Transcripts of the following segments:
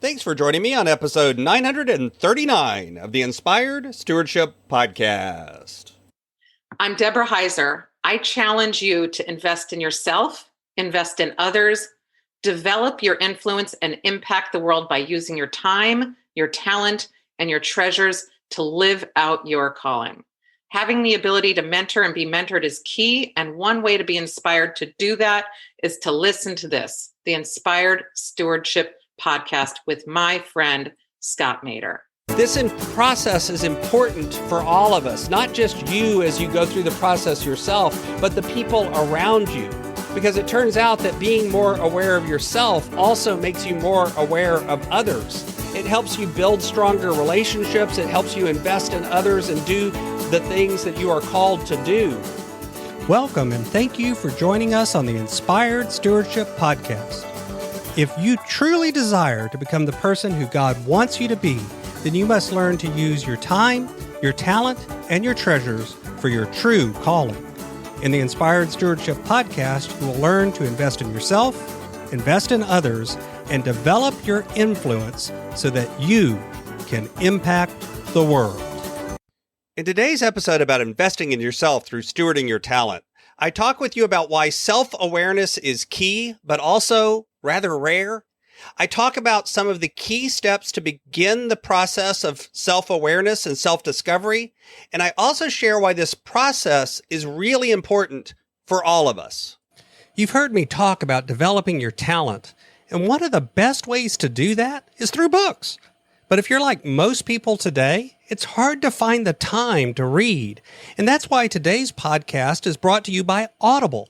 Thanks for joining me on episode 939 of the Inspired Stewardship Podcast. I'm Deborah Heiser. I challenge you to invest in yourself, invest in others, develop your influence, and impact the world by using your time, your talent, and your treasures to live out your calling. Having the ability to mentor and be mentored is key, and one way to be inspired to do that is to listen to this, the Inspired Stewardship Podcast with my friend, Scott Mader. This process is important for all of us, not just you as you go through the process yourself, but the people around you. Because it turns out that being more aware of yourself also makes you more aware of others. It helps you build stronger relationships. It helps you invest in others and do the things that you are called to do. Welcome and thank you for joining us on the Inspired Stewardship Podcast. If you truly desire to become the person who God wants you to be, then you must learn to use your time, your talent, and your treasures for your true calling. In the Inspired Stewardship Podcast, you will learn to invest in yourself, invest in others, and develop your influence so that you can impact the world. In today's episode about investing in yourself through stewarding your talent, I talk with you about why self-awareness is key, but also rather rare. I talk about some of the key steps to begin the process of self-awareness and self-discovery, and I also share why this process is really important for all of us. You've heard me talk about developing your talent, and one of the best ways to do that is through books. But if you're like most people today, it's hard to find the time to read, and that's why today's podcast is brought to you by Audible.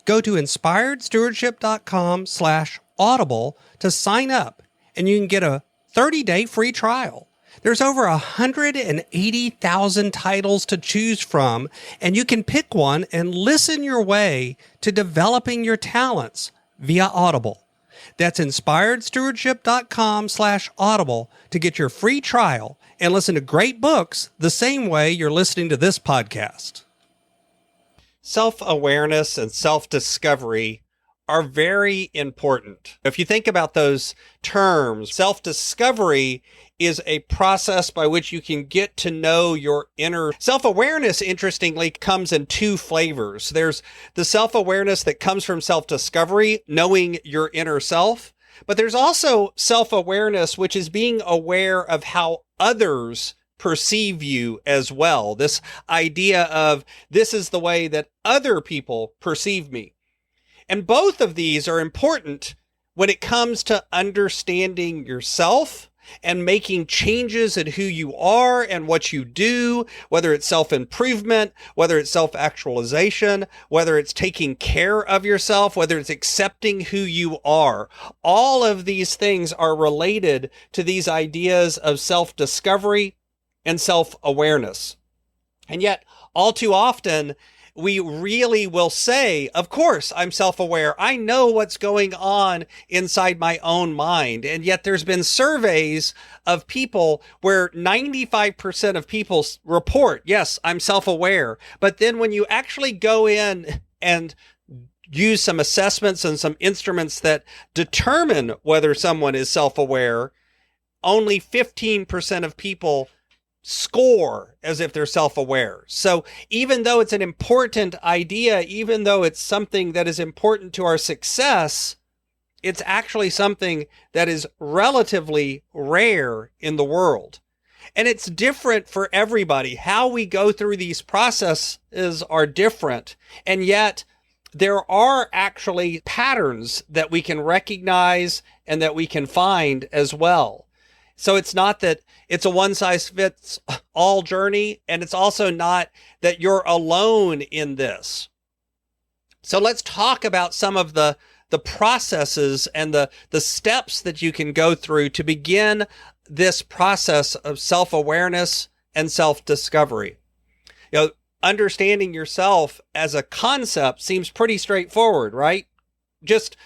Go to inspiredstewardship.com/Audible to sign up, and you can get a 30-day free trial. There's over 180,000 titles to choose from, and you can pick one and listen your way to developing your talents via Audible. That's inspiredstewardship.com/Audible to get your free trial and listen to great books the same way you're listening to this podcast. Self-awareness and self-discovery are very important. If you think about those terms, self-discovery is a process by which you can get to know your inner. Self-awareness, interestingly, comes in two flavors. There's the self-awareness that comes from self-discovery, knowing your inner self, but there's also self-awareness, which is being aware of how others perceive you as well. This idea of this is the way that other people perceive me. And both of these are important when it comes to understanding yourself and making changes in who you are and what you do, whether it's self-improvement, whether it's self-actualization, whether it's taking care of yourself, whether it's accepting who you are. All of these things are related to these ideas of self-discovery and self-awareness. And yet, all too often, we really will say, of course, I'm self-aware. I know what's going on inside my own mind. And yet there's been surveys of people where 95% of people report, yes, I'm self-aware. But then when you actually go in and use some assessments and some instruments that determine whether someone is self-aware, only 15% of people score as if they're self-aware. So even though it's an important idea, even though it's something that is important to our success, it's actually something that is relatively rare in the world. And it's different for everybody. How we go through these processes are different. And yet there are actually patterns that we can recognize and that we can find as well. So it's not that it's a one-size-fits-all journey, and it's also not that you're alone in this. So let's talk about some of the processes and the steps that you can go through to begin this process of self-awareness and self-discovery. You know, understanding yourself as a concept seems pretty straightforward, right? Just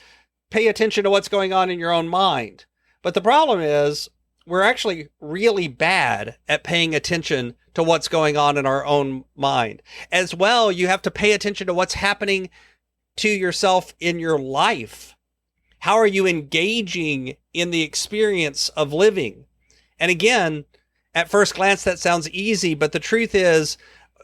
pay attention to what's going on in your own mind. But the problem is, we're actually really bad at paying attention to what's going on in our own mind. As well, you have to pay attention to what's happening to yourself in your life. How are you engaging in the experience of living? And again, at first glance, that sounds easy, but the truth is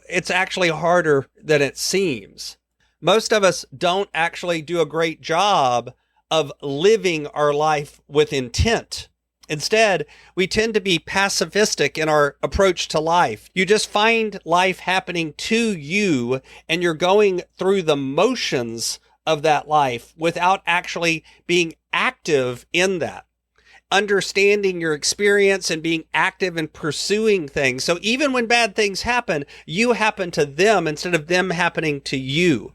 it's actually harder than it seems. Most of us don't actually do a great job of living our life with intent. Instead, we tend to be pacifistic in our approach to life. You just find life happening to you, and you're going through the motions of that life without actually being active in that, understanding your experience and being active in pursuing things. So even when bad things happen, you happen to them instead of them happening to you.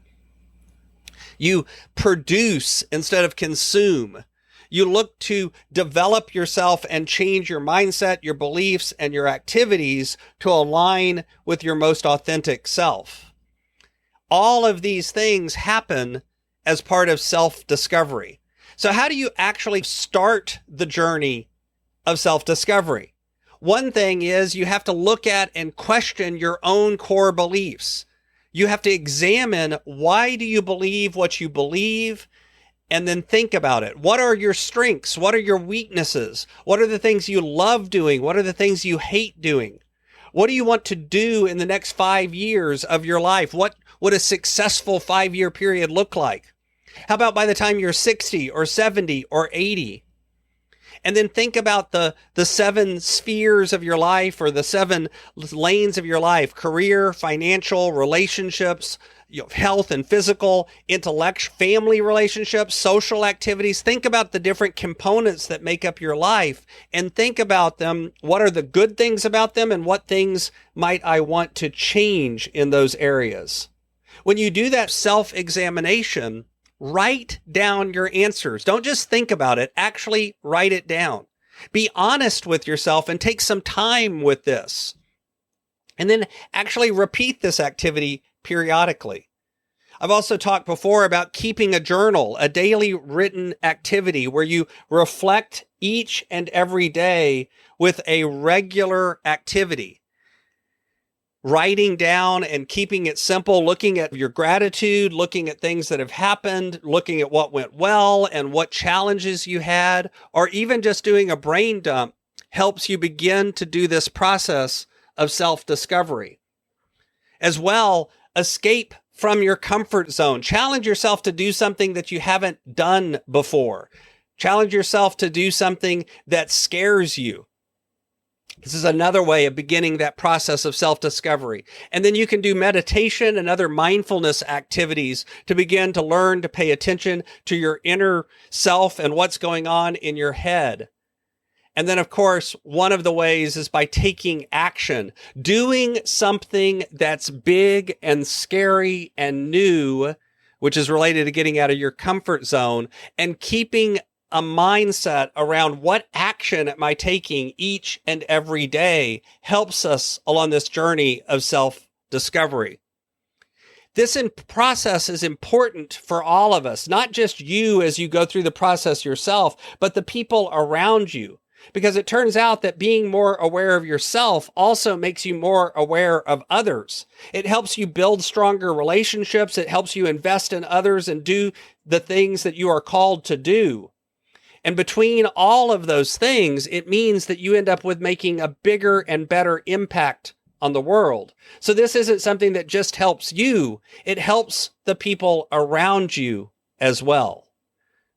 You produce instead of consume. You look to develop yourself and change your mindset, your beliefs, and your activities to align with your most authentic self. All of these things happen as part of self-discovery. So how do you actually start the journey of self-discovery? One thing is you have to look at and question your own core beliefs. You have to examine, why do you believe what you believe? And then think about it. What are your strengths? What are your weaknesses? What are the things you love doing? What are the things you hate doing? What do you want to do in the next 5 years of your life? What would a successful 5-year period look like? How about by the time you're 60 or 70 or 80? And then think about the 7 spheres of your life, or the 7 lanes of your life: career, financial, relationships, health and physical, intellect, family relationships, social activities. Think about the different components that make up your life and think about them. What are the good things about them, and what things might I want to change in those areas? When you do that self-examination, write down your answers. Don't just think about it. Actually write it down. Be honest with yourself and take some time with this. And then actually repeat this activity periodically. I've also talked before about keeping a journal, a daily written activity where you reflect each and every day with a regular activity. Writing down and keeping it simple, looking at your gratitude, looking at things that have happened, looking at what went well and what challenges you had, or even just doing a brain dump helps you begin to do this process of self-discovery. As well, escape from your comfort zone. Challenge yourself to do something that you haven't done before. Challenge yourself to do something that scares you. This is another way of beginning that process of self-discovery. And then you can do meditation and other mindfulness activities to begin to learn to pay attention to your inner self and what's going on in your head. And then, of course, one of the ways is by taking action, doing something that's big and scary and new, which is related to getting out of your comfort zone, and keeping a mindset around what action am I taking each and every day helps us along this journey of self-discovery. This process is important for all of us, not just you as you go through the process yourself, but the people around you. Because it turns out that being more aware of yourself also makes you more aware of others. It helps you build stronger relationships. It helps you invest in others and do the things that you are called to do. And between all of those things, it means that you end up with making a bigger and better impact on the world. So this isn't something that just helps you. It helps the people around you as well.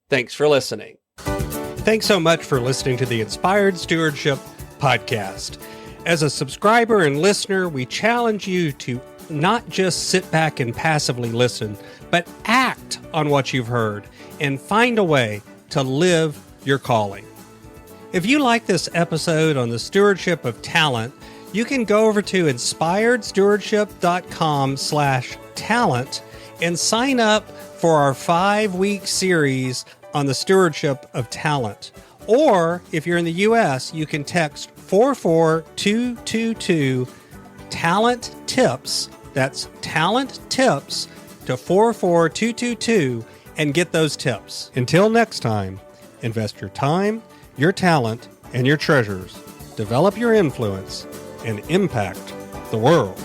Thanks for listening. Thanks so much for listening to the Inspired Stewardship podcast. As a subscriber and listener, we challenge you to not just sit back and passively listen, but act on what you've heard and find a way to live your calling. If you like this episode on the stewardship of talent, you can go over to inspiredstewardship.com/talent and sign up for our 5-week series on the stewardship of talent. Or if you're in the U.S., you can text 44222 talent tips. That's talent tips to 44222 and get those tips. Until next time, invest your time, your talent, and your treasures. Develop your influence and impact the world.